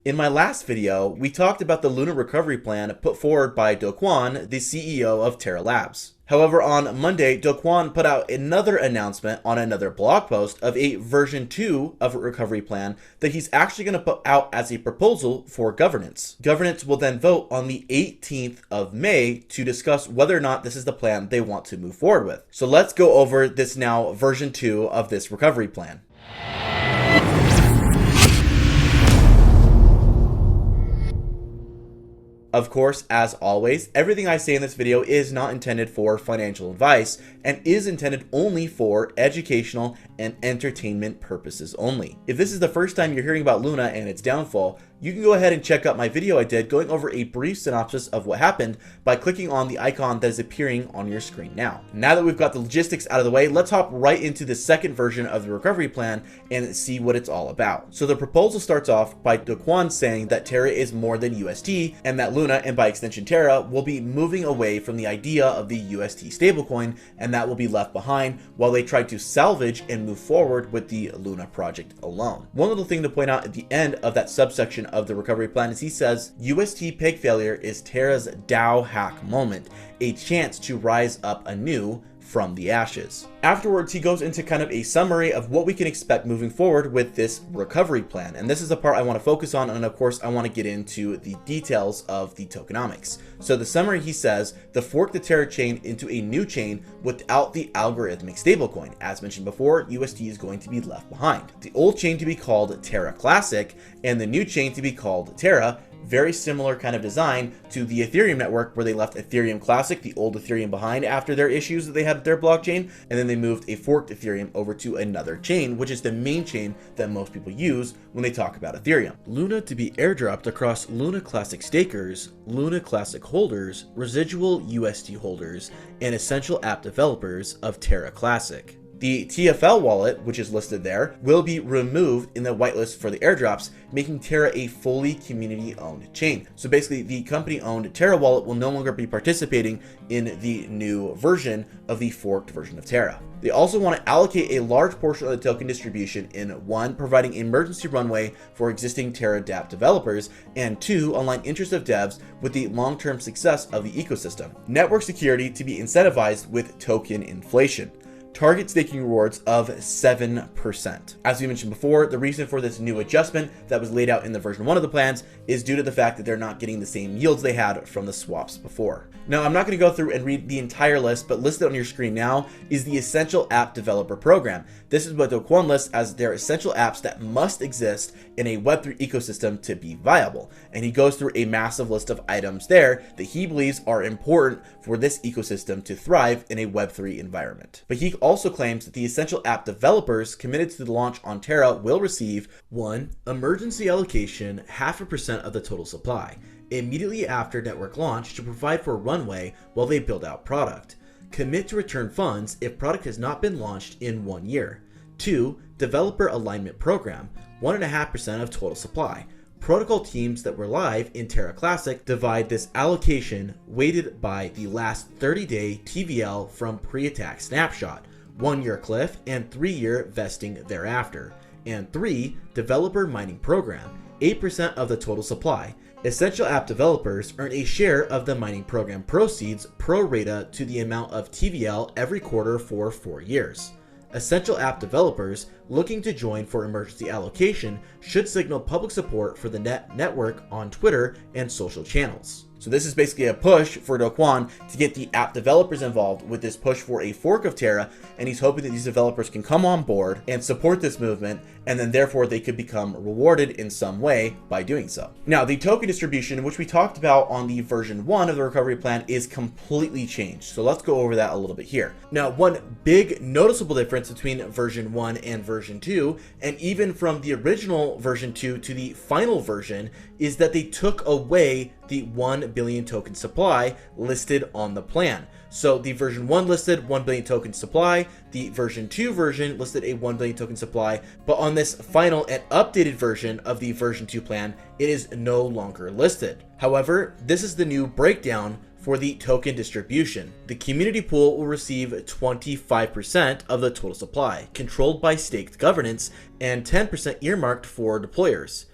In my last video, we talked about the Luna recovery plan put forward by Kwon, the CEO of Terra Labs. However, on Monday, Kwon put out another announcement on another blog post of a version 2 of a recovery plan that he's actually going to put out as a proposal for governance. Governance will then vote on the 18th of May to discuss whether or not this is the plan they want to move forward with. So let's go over this now version 2 of this recovery plan. Of course, as always, everything I say in this video is not intended for financial advice and is intended only for educational and entertainment purposes only. If this is the first time you're hearing about Luna and its downfall, you can go ahead and check out my video I did going over a brief synopsis of what happened by clicking on the icon that is appearing on your screen now. Now that we've got the logistics out of the way, let's hop right into the second version of the recovery plan and see what it's all about. So the proposal starts off by Kwon saying that Terra is more than UST and that Luna, and by extension Terra, will be moving away from the idea of the UST stablecoin, and that will be left behind while they try to salvage and move forward with the Luna project alone. One little thing to point out at the end of that subsection of the recovery plan is he says UST peg failure is Terra's DAO hack moment, a chance to rise up anew from the ashes. Afterwards, he goes into kind of a summary of what we can expect moving forward with this recovery plan. And this is the part I want to focus on. And of course, I want to get into the details of the tokenomics. So the summary, he says, the fork the Terra chain into a new chain without the algorithmic stablecoin. As mentioned before, UST is going to be left behind. The old chain to be called Terra Classic and the new chain to be called Terra. Very similar kind of design to the Ethereum network, where they left Ethereum Classic, the old Ethereum, behind after their issues that they had with their blockchain, and then they moved a forked Ethereum over to another chain, which is the main chain that most people use when they talk about Ethereum. Luna to be airdropped across Luna Classic stakers, Luna Classic holders, residual UST holders, and essential app developers of Terra Classic. The TFL wallet, which is listed there, will be removed in the whitelist for the airdrops, making Terra a fully community-owned chain. So basically, the company-owned Terra wallet will no longer be participating in the new version of the forked version of Terra. They also want to allocate a large portion of the token distribution in 1, providing emergency runway for existing Terra dApp developers, and 2, align interest of devs with the long-term success of the ecosystem. Network security to be incentivized with token inflation. Target staking rewards of 7%. As we mentioned before, the reason for this new adjustment that was laid out in the version 1 of the plans is due to the fact that they're not getting the same yields they had from the swaps before. Now, I'm not going to go through and read the entire list, but listed on your screen now is the Essential App Developer Program. This is what the Kwon lists as their essential apps that must exist in a Web3 ecosystem to be viable. And he goes through a massive list of items there that he believes are important for this ecosystem to thrive in a Web3 environment. But he also claims that the essential app developers committed to the launch on Terra will receive 1. Emergency allocation 0.5% of the total supply immediately after network launch to provide for a runway while they build out product. Commit to return funds if product has not been launched in 1 year. 2. Developer alignment program 1.5% of total supply. Protocol teams that were live in Terra Classic divide this allocation weighted by the last 30-day TVL from pre-attack snapshot, 1-year cliff, and 3-year vesting thereafter. And 3. Developer mining program 8% of the total supply. Essential app developers earn a share of the mining program proceeds pro rata to the amount of TVL every quarter for 4 years. Essential app developers looking to join for emergency allocation should signal public support for the network on Twitter and social channels. So this is basically a push for Kwon to get the app developers involved with this push for a fork of Terra, and he's hoping that these developers can come on board and support this movement, and then therefore they could become rewarded in some way by doing so. Now, the token distribution, which we talked about on the version 1 of the recovery plan, is completely changed. So let's go over that a little bit here. Now, one big noticeable difference between version 1 and version 2, and even from the original version 2 to the final version, is that they took away the 1 billion token supply listed on the plan. So the version 1 listed 1 billion token supply, the version 2 version listed a 1 billion token supply, but on this final and updated version of the version 2 plan, it is no longer listed. However, this is the new breakdown for the token distribution. The community pool will receive 25% of the total supply, controlled by staked governance, and 10% earmarked for deployers.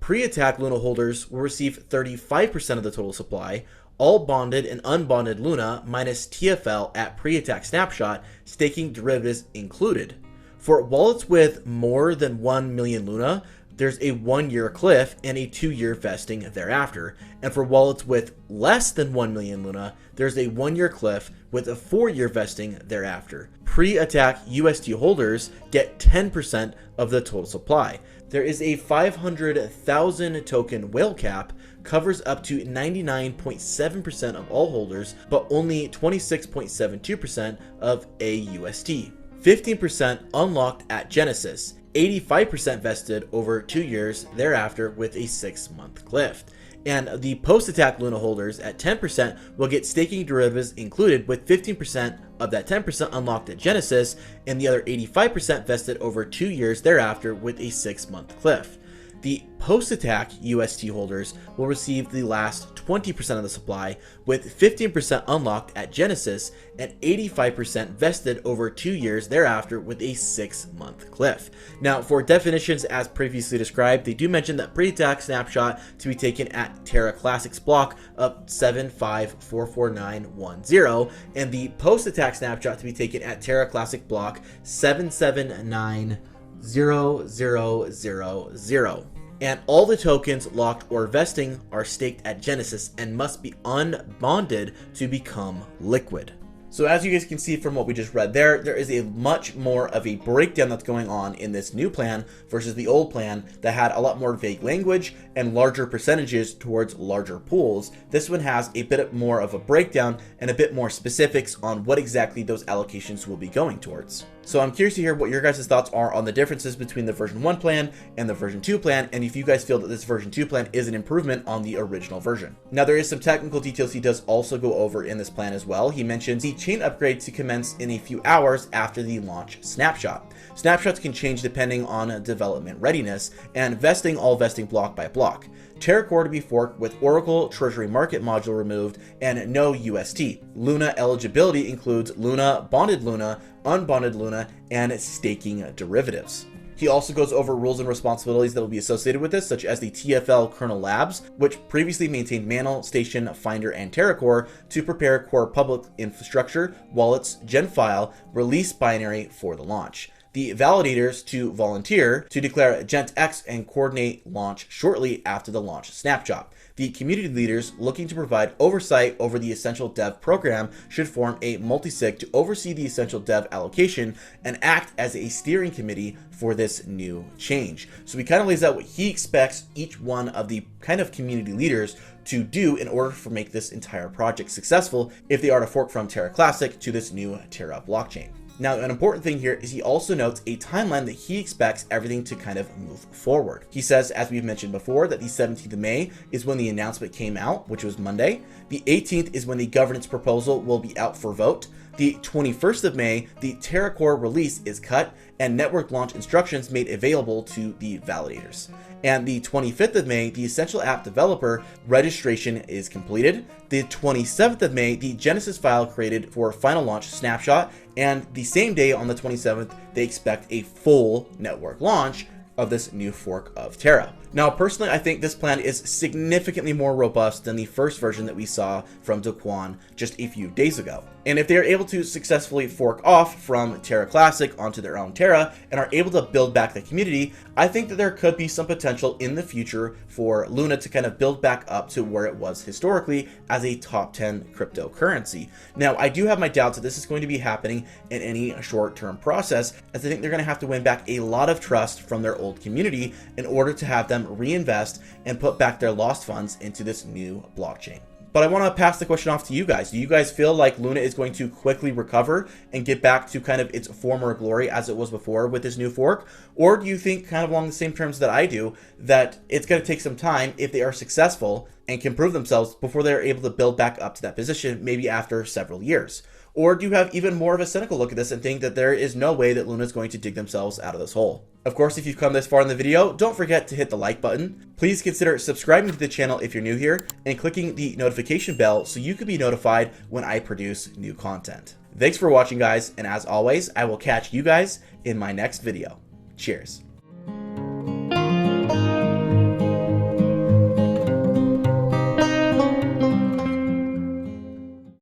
Pre-attack Luna holders will receive 35% of the total supply, all bonded and unbonded Luna minus TFL at pre-attack snapshot, staking derivatives included. For wallets with more than 1 million Luna, there's a 1-year cliff and a 2-year vesting thereafter. And for wallets with less than 1 million Luna, there's a 1-year cliff with a 4-year vesting thereafter. Pre-attack UST holders get 10% of the total supply. There is a 500,000 token whale cap, covers up to 99.7% of all holders, but only 26.72% of AUST. 15% unlocked at Genesis, 85% vested over 2 years thereafter with a 6-month cliff. And the post-attack Luna holders at 10% will get staking derivatives included, with 15% of that 10% unlocked at Genesis and the other 85% vested over 2 years thereafter with a 6-month cliff. The post-attack UST holders will receive the last 20% of the supply, with 15% unlocked at Genesis and 85% vested over 2 years thereafter with a 6-month cliff. Now, for definitions as previously described, they do mention that pre-attack snapshot to be taken at Terra Classic's block of 7544910, and the post-attack snapshot to be taken at Terra Classic block 7790000. And all the tokens locked or vesting are staked at Genesis and must be unbonded to become liquid. So as you guys can see from what we just read there is a much more of a breakdown that's going on in this new plan versus the old plan that had a lot more vague language and larger percentages towards larger pools. This one has a bit more of a breakdown and a bit more specifics on what exactly those allocations will be going towards. So I'm curious to hear what your guys' thoughts are on the differences between the version 1 plan and the version 2 plan, and if you guys feel that this version 2 plan is an improvement on the original version. Now, there is some technical details he does also go over in this plan as well. He mentions the chain upgrade to commence in a few hours after the launch snapshot. Snapshots can change depending on development readiness, and vesting all vesting block by block. Terra Core to be forked with Oracle Treasury Market module removed and no UST. Luna eligibility includes Luna, bonded Luna, unbonded Luna, and staking derivatives. He also goes over rules and responsibilities that will be associated with this, such as the TFL kernel labs, which previously maintained Mantle, Station, Finder, and TerraCore to prepare core public infrastructure, wallets, gen file, release binary for the launch. The validators to volunteer to declare GentX and coordinate launch shortly after the launch snapshot. The community leaders looking to provide oversight over the Essential Dev program should form a multi-sig to oversee the Essential Dev allocation and act as a steering committee for this new change. So he kind of lays out what he expects each one of the kind of community leaders to do in order to make this entire project successful if they are to fork from Terra Classic to this new Terra blockchain. Now, an important thing here is he also notes a timeline that he expects everything to kind of move forward. He says, as we've mentioned before, that the 17th of May is when the announcement came out, which was Monday. The 18th is when the governance proposal will be out for vote. The 21st of May, the TerraCore release is cut and network launch instructions made available to the validators. And the 25th of May, the Essential App Developer registration is completed. The 27th of May, the Genesis file created for final launch snapshot. And the same day on the 27th, they expect a full network launch of this new fork of Terra. Now, personally, I think this plan is significantly more robust than the first version that we saw from Kwon just a few days ago. And if they are able to successfully fork off from Terra Classic onto their own Terra and are able to build back the community, I think that there could be some potential in the future for Luna to kind of build back up to where it was historically as a top 10 cryptocurrency. Now, I do have my doubts that this is going to be happening in any short-term process, as I think they're going to have to win back a lot of trust from their old community in order to have them reinvest and put back their lost funds into this new blockchain. But I want to pass the question off to you guys. Do you guys feel like Luna is going to quickly recover and get back to kind of its former glory as it was before with this new fork? Or do you think, kind of along the same terms that I do, that it's going to take some time if they are successful and can prove themselves before they're able to build back up to that position, maybe after several years? Or do you have even more of a cynical look at this and think that there is no way that Luna is going to dig themselves out of this hole? Of course, if you've come this far in the video, don't forget to hit the like button. Please consider subscribing to the channel if you're new here and clicking the notification bell so you can be notified when I produce new content. Thanks for watching, guys, and as always, I will catch you guys in my next video. Cheers.